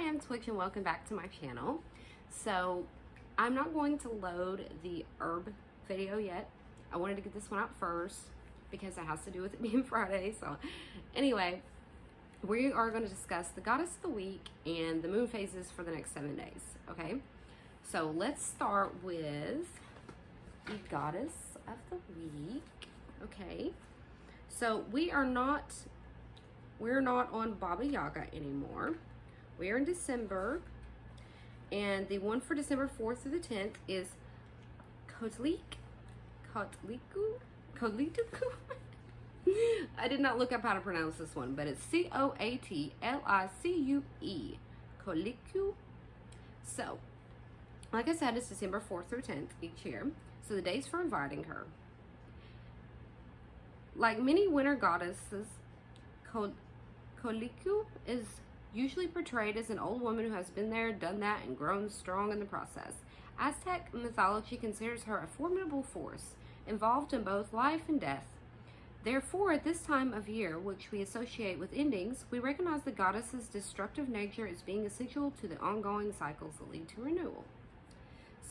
I'm Twitch and welcome back to my channel. So I'm not going to load the herb video yet. I wanted to get this one out first because it has to do with it being Friday. So anyway, we are going to discuss the goddess of the week and the moon phases for the next 7 days. Okay, so let's start with the goddess of the week. Okay, so we're not on Baba Yaga anymore. We are in December, and the one for December 4th through the 10th is Kotliku. I did not look up how to pronounce this one, but it's Coatlicue. Kotliku. So, like I said, it's December 4th through 10th each year. So the dates for inviting her. Like many winter goddesses, Kotliku is usually portrayed as an old woman who has been there, done that, and grown strong in the process. Aztec mythology considers her a formidable force, involved in both life and death. Therefore, at this time of year, which we associate with endings, we recognize the goddess's destructive nature as being essential to the ongoing cycles that lead to renewal.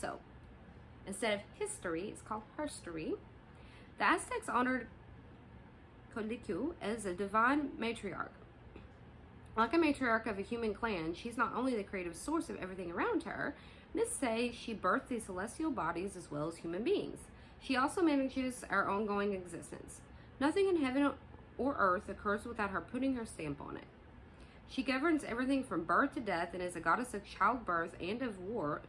So, instead of history, it's called herstory. The Aztecs honored Kotliku as a divine matriarch. Like a matriarch of a human clan, she's not only the creative source of everything around her, myths say she birthed these celestial bodies as well as human beings. She also manages our ongoing existence. Nothing in heaven or earth occurs without her putting her stamp on it. She governs everything from birth to death and is a goddess of childbirth and of war,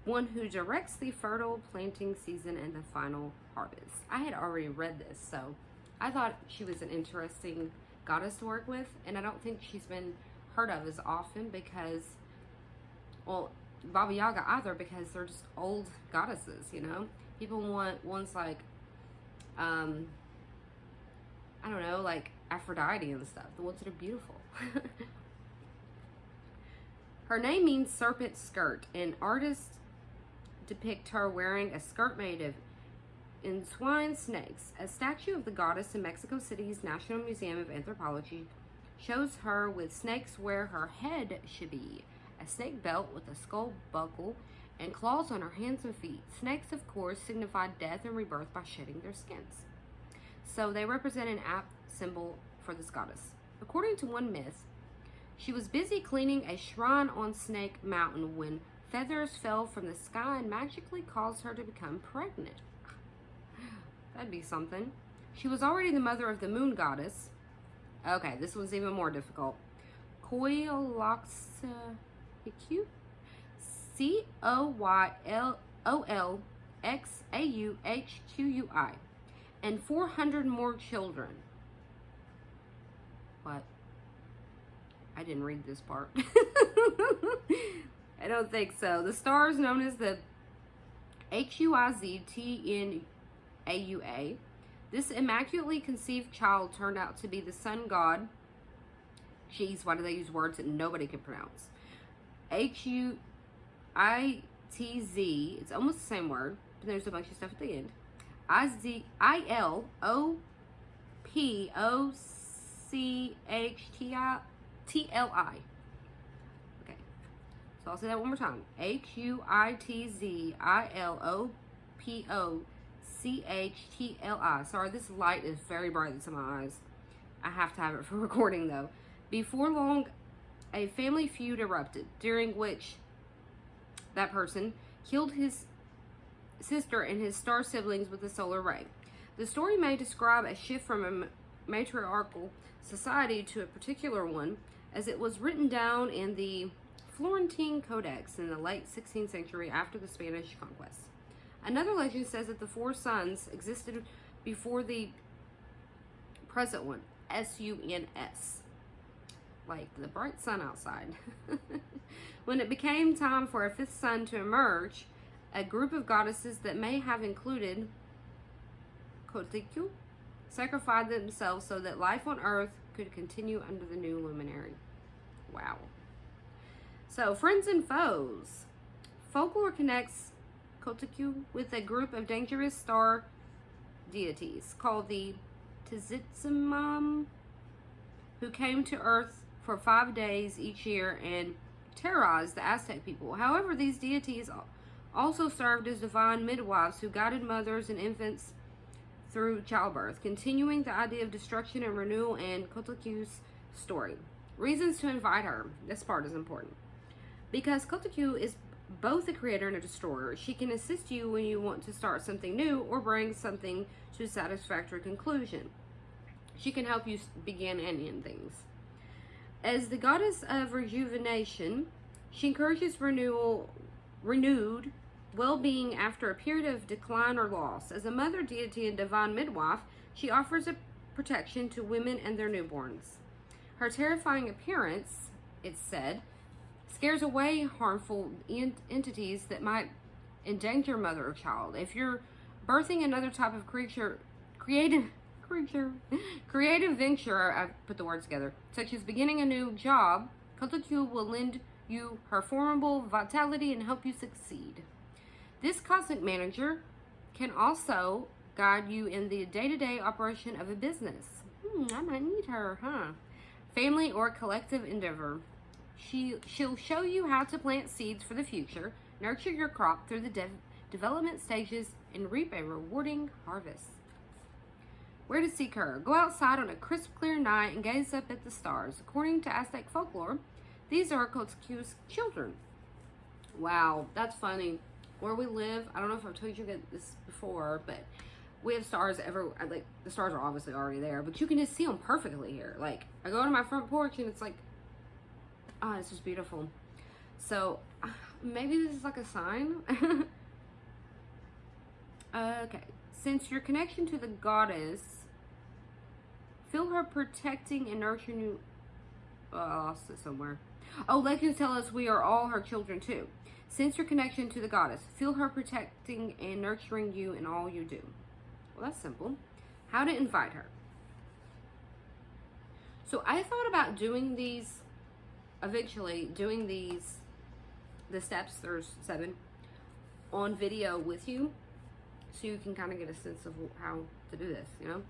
one who directs the fertile planting season and the final harvest. I had already read this, so I thought she was an interesting goddess to work with, and I don't think she's been heard of as often because, well, Baba Yaga either, because they're just old goddesses, you know? People want ones like, I don't know, like Aphrodite and stuff, the ones that are beautiful. Her name means serpent skirt, and artists depict her wearing a skirt made of entwined snakes. A statue of the goddess in Mexico City's National Museum of Anthropology shows her with snakes where her head should be, a snake belt with a skull buckle, and claws on her hands and feet. Snakes, of course, signify death and rebirth by shedding their skins. So they represent an apt symbol for this goddess. According to one myth, she was busy cleaning a shrine on Snake Mountain when feathers fell from the sky and magically caused her to become pregnant. That'd be something. She was already the mother of the moon goddess. Okay, this one's even more difficult. Coyolxauhqui. Coyolxauhqui. And 400 more children. What? I didn't read this part. I don't think so. The star is known as the Huiztnaua. This immaculately conceived child turned out to be the sun god. Geez, why do they use words that nobody can pronounce? Huitz. It's almost the same word, but there's a bunch of stuff at the end. Ilopocchtli. Okay, so I'll say that one more time. Huitzilopochtli. Sorry, this light is very bright in my eyes. I have to have it for recording though. Before long, a family feud erupted, during which that person killed his sister and his star siblings with a solar ray. The story may describe a shift from a matriarchal society to a particular one, as it was written down in the Florentine Codex in the late 16th century after the Spanish conquest. Another legend says that the four suns existed before the present one, S-U-N-S, like the bright sun outside. When it became time for a fifth sun to emerge, a group of goddesses that may have included Kotliku sacrificed themselves so that life on earth could continue under the new luminary. Wow. So, friends and foes. Folklore connects Kotliku with a group of dangerous star deities called the Tzitzimam, who came to Earth for 5 days each year and terrorized the Aztec people. However, these deities also served as divine midwives who guided mothers and infants through childbirth, continuing the idea of destruction and renewal in Kotleku's story. Reasons to invite her. This part is important. Because Kotleku is both a creator and a destroyer, she can assist you when you want to start something new or bring something to a satisfactory conclusion. She can help you begin and end things. As the goddess of rejuvenation, she encourages renewed well-being after a period of decline or loss. As a mother deity and divine midwife, she offers a protection to women and their newborns. Her terrifying appearance, it's said, scares away harmful entities that might endanger mother or child. If you're birthing another type of creative venture, I've put the words together, such as beginning a new job, Kotleku will lend you her formidable vitality and help you succeed. This cosmic manager can also guide you in the day-to-day operation of a business. I might need her, family or collective endeavor. She'll show you how to plant seeds for the future, nurture your crop through the development stages, and reap a rewarding harvest. Where to seek her? Go outside on a crisp, clear night and gaze up at the stars. According to Aztec folklore, these are Kotleku's children. Wow, that's funny. Where we live, I don't know if I've told you this before, but we have stars like, the stars are obviously already there, but you can just see them perfectly here. Like, I go to my front porch and it's like, it's just beautiful. So, maybe this is like a sign. Okay. Since your connection to the goddess, feel her protecting and nurturing you. I lost it somewhere. Oh, legends tell us we are all her children too. Since your connection to the goddess, feel her protecting and nurturing you in all you do. Well, that's simple. How to invite her. So I thought about doing these, eventually doing the steps, there's 7, on video with you, so you can kind of get a sense of how to do this, you know?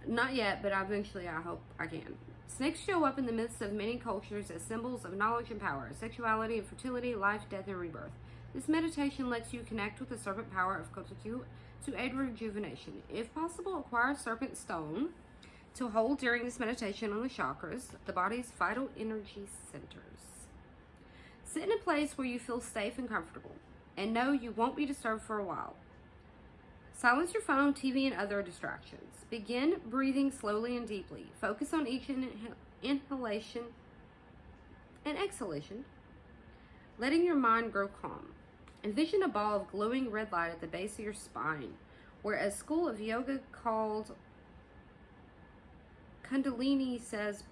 Not yet, but eventually I hope I can. Snakes show up in the midst of many cultures as symbols of knowledge and power, sexuality and fertility, life, death, and rebirth. This meditation lets you connect with the serpent power of Kotleku to aid rejuvenation. If possible, acquire a serpent stone to hold during this meditation on the chakras, the body's vital energy centers. Sit in a place where you feel safe and comfortable, and know you won't be disturbed for a while. Silence your phone, TV, and other distractions. Begin breathing slowly and deeply. Focus on each inhalation and exhalation, letting your mind grow calm. Envision a ball of glowing red light at the base of your spine, where a school of yoga called Kundalini says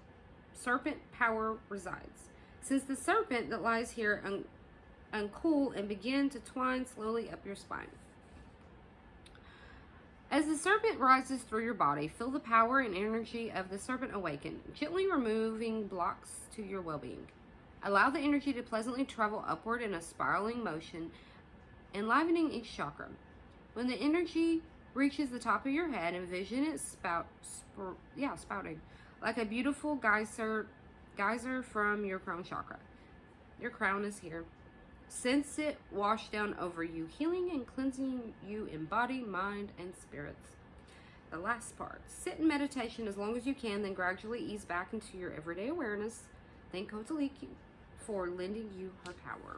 serpent power resides. Since the serpent that lies here uncool and begin to twine slowly up your spine. As the serpent rises through your body, feel the power and energy of the serpent awaken, gently removing blocks to your well-being. Allow the energy to pleasantly travel upward in a spiraling motion, enlivening each chakra. When the energy reaches the top of your head, envision it spouting like a beautiful geyser from your crown chakra. Your crown is here. Sense it wash down over you, healing and cleansing you in body, mind, and spirits. The last part. Sit in meditation as long as you can, then gradually ease back into your everyday awareness. Thank Kotleku for lending you her power.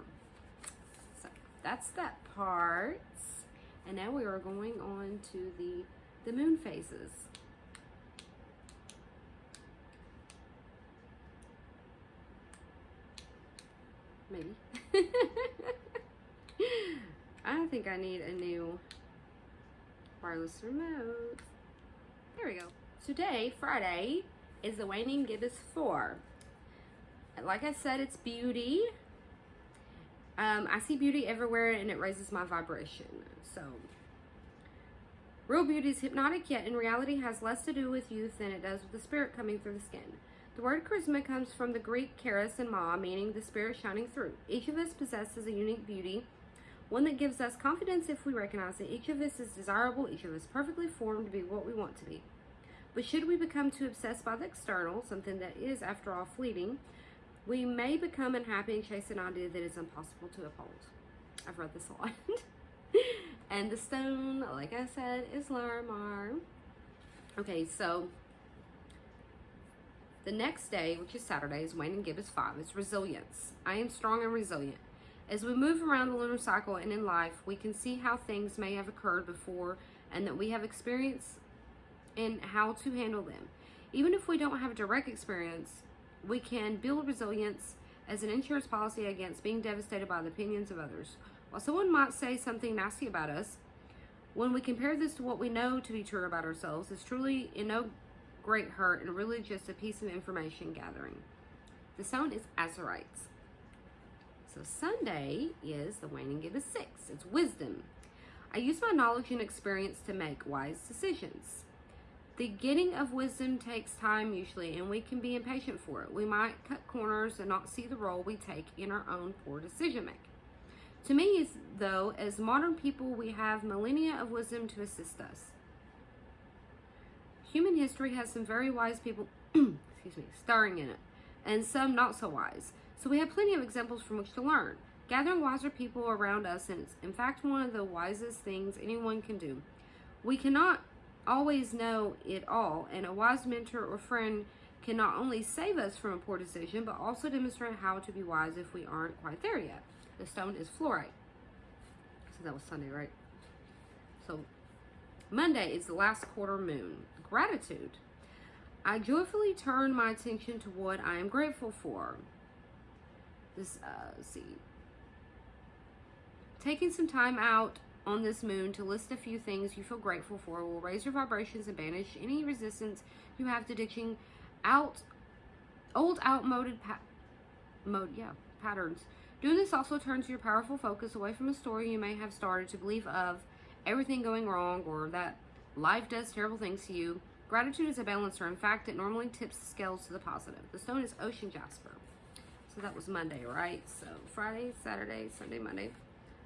So that's that part. And now we are going on to the moon phases. Maybe. I think I need a new wireless remote. There we go. Today, Friday, is the waning gibbous 4. Like I said, it's beauty. I see beauty everywhere and it raises my vibration. So, real beauty is hypnotic, yet in reality has less to do with youth than it does with the spirit coming through the skin. The word charisma comes from the Greek charis and ma, meaning the spirit shining through. Each of us possesses a unique beauty, one that gives us confidence if we recognize it. Each of us is desirable, each of us perfectly formed to be what we want to be. But should we become too obsessed by the external, something that is, after all, fleeting, we may become unhappy and chase an idea that is impossible to uphold. I've read this a lot. And the stone, like I said, is Larimar. Okay, so the next day, which is Saturday, is Wayne and Gibbous 5. It's resilience. I am strong and resilient. As we move around the lunar cycle and in life, we can see how things may have occurred before and that we have experience in how to handle them. Even if we don't have direct experience, we can build resilience as an insurance policy against being devastated by the opinions of others. While someone might say something nasty about us, when we compare this to what we know to be true about ourselves, it's truly in no great hurt and really just a piece of information gathering. The stone is azurites. So Sunday is the Wayne and Gibbous 6. It's wisdom. I use my knowledge and experience to make wise decisions. The getting of wisdom takes time usually, and we can be impatient for it. We might cut corners and not see the role we take in our own poor decision making. To me, though, as modern people, we have millennia of wisdom to assist us. Human history has some very wise people, starring in it, and some not so wise. So we have plenty of examples from which to learn. Gathering wiser people around us is, in fact, one of the wisest things anyone can do. We cannot always know it all, and a wise mentor or friend can not only save us from a poor decision, but also demonstrate how to be wise if we aren't quite there yet. The stone is fluorite. So that was Sunday, right? So Monday is the last quarter moon. Gratitude. I joyfully turn my attention to what I am grateful for. Let's see. Taking some time out on this moon to list a few things you feel grateful for will raise your vibrations and banish any resistance you have to ditching outmoded patterns. Doing this also turns your powerful focus away from a story you may have started to believe of everything going wrong or that life does terrible things to you. Gratitude is a balancer. In fact, it normally tips the scales to the positive. The stone is ocean jasper. So that was Monday, right? So Friday, Saturday, Sunday, Monday.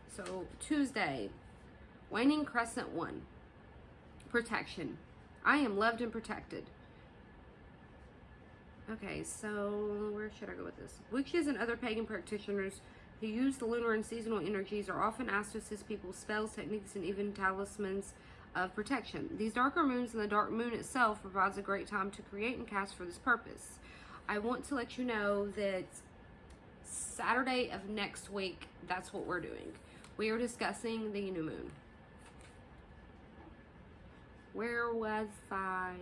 So Tuesday, waning crescent 1. Protection. I am loved and protected. Okay, so where should I go with this? Witches and other pagan practitioners who use the lunar and seasonal energies are often asked to assist people with spells, techniques, and even talismans of protection. These darker moons and the dark moon itself provides a great time to create and cast for this purpose. I want to let you know that Saturday of next week, that's what we're doing. We are discussing the new moon. Where was I?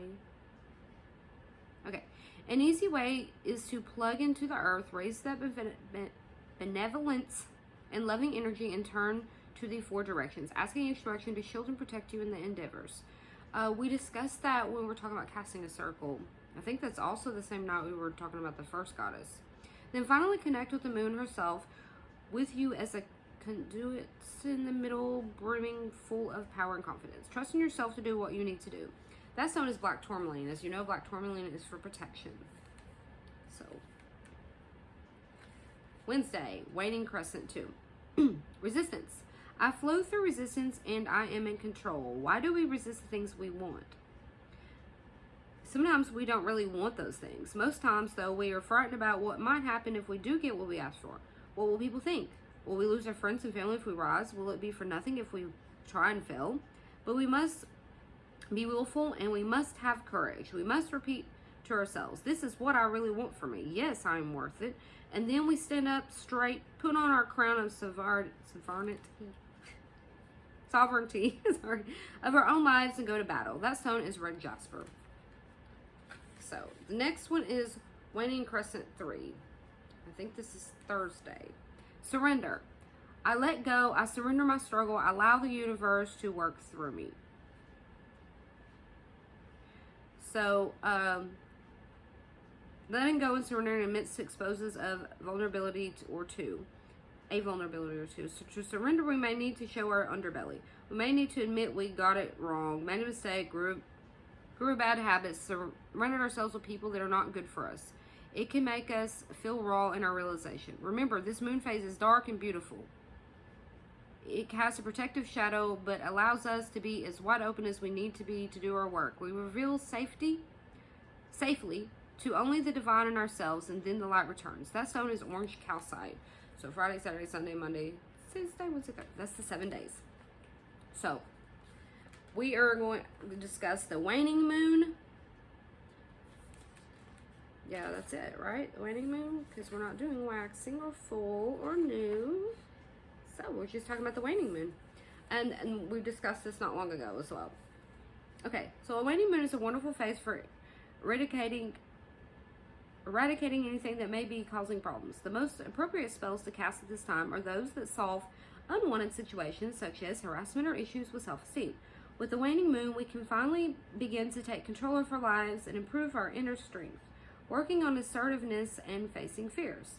Okay. An easy way is to plug into the earth, raise that benevolence and loving energy, and turn to the 4 directions, asking each direction to shield and protect you in the endeavors. We discussed that when we were talking about casting a circle. I think that's also the same night we were talking about the first goddess. Then finally connect with the moon herself, with you as a conduit in the middle, brimming full of power and confidence. Trust in yourself to do what you need to do. That's known as black tourmaline. As you know, black tourmaline is for protection. So, Wednesday, waning crescent 2. Resistance. I flow through resistance and I am in control. Why do we resist the things we want? Sometimes we don't really want those things. Most times, though, we are frightened about what might happen if we do get what we asked for. What will people think? Will we lose our friends and family if we rise? Will it be for nothing if we try and fail? But we must be willful and we must have courage. We must repeat to ourselves, this is what I really want for me. Yes, I am worth it. And then we stand up straight, put on our crown of sovereignty of our own lives and go to battle. That stone is red jasper. So the next one is waning crescent 3. I think this is Thursday. Surrender. I let go. I surrender my struggle. I allow the universe to work through me. So, letting go and surrendering amidst exposes of vulnerability or two. A vulnerability or two. So to surrender, we may need to show our underbelly. We may need to admit we got it wrong, made a mistake, grew bad habits, surrendered ourselves with people that are not good for us. It can make us feel raw in our realization. Remember, this moon phase is dark and beautiful. It casts a protective shadow, but allows us to be as wide open as we need to be to do our work. We reveal safely to only the divine in ourselves, and then the light returns. That stone is orange calcite. So Friday, Saturday, Sunday, Monday, Tuesday, Wednesday, Thursday. That's the 7 days. So we are going to discuss the waning moon. Yeah, that's it, right? The waning moon, because we're not doing waxing or full or new. So we're just talking about the waning moon. And we discussed this not long ago as well. Okay, so a waning moon is a wonderful phase for eradicating anything that may be causing problems. The most appropriate spells to cast at this time are those that solve unwanted situations, such as harassment or issues with self-esteem. With the waning moon, we can finally begin to take control of our lives and improve our inner strength, working on assertiveness and facing fears.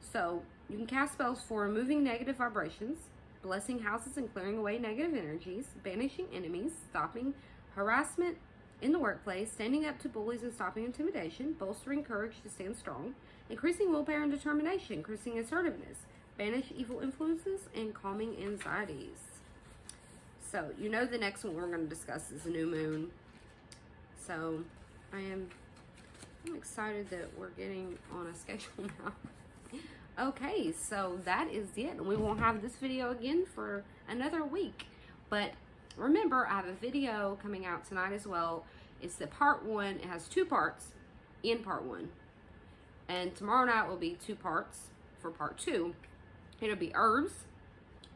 So you can cast spells for removing negative vibrations, blessing houses and clearing away negative energies, banishing enemies, stopping harassment in the workplace, standing up to bullies and stopping intimidation, bolstering courage to stand strong, increasing willpower and determination, increasing assertiveness, banish evil influences, and calming anxieties. So you know the next one we're going to discuss is the new moon. So I'm excited that we're getting on a schedule now. Okay, so that is it. And we won't have this video again for another week. But remember, I have a video coming out tonight as well. It's the part 1. It has 2 parts in part 1. And tomorrow night will be 2 parts for part 2. It'll be herbs,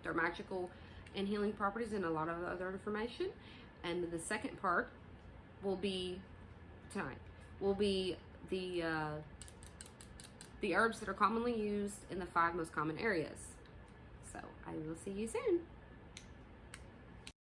their magical and healing properties, and a lot of other information. And the second part will be tonight. Will be the herbs that are commonly used in the 5 most common areas. So I will see you soon.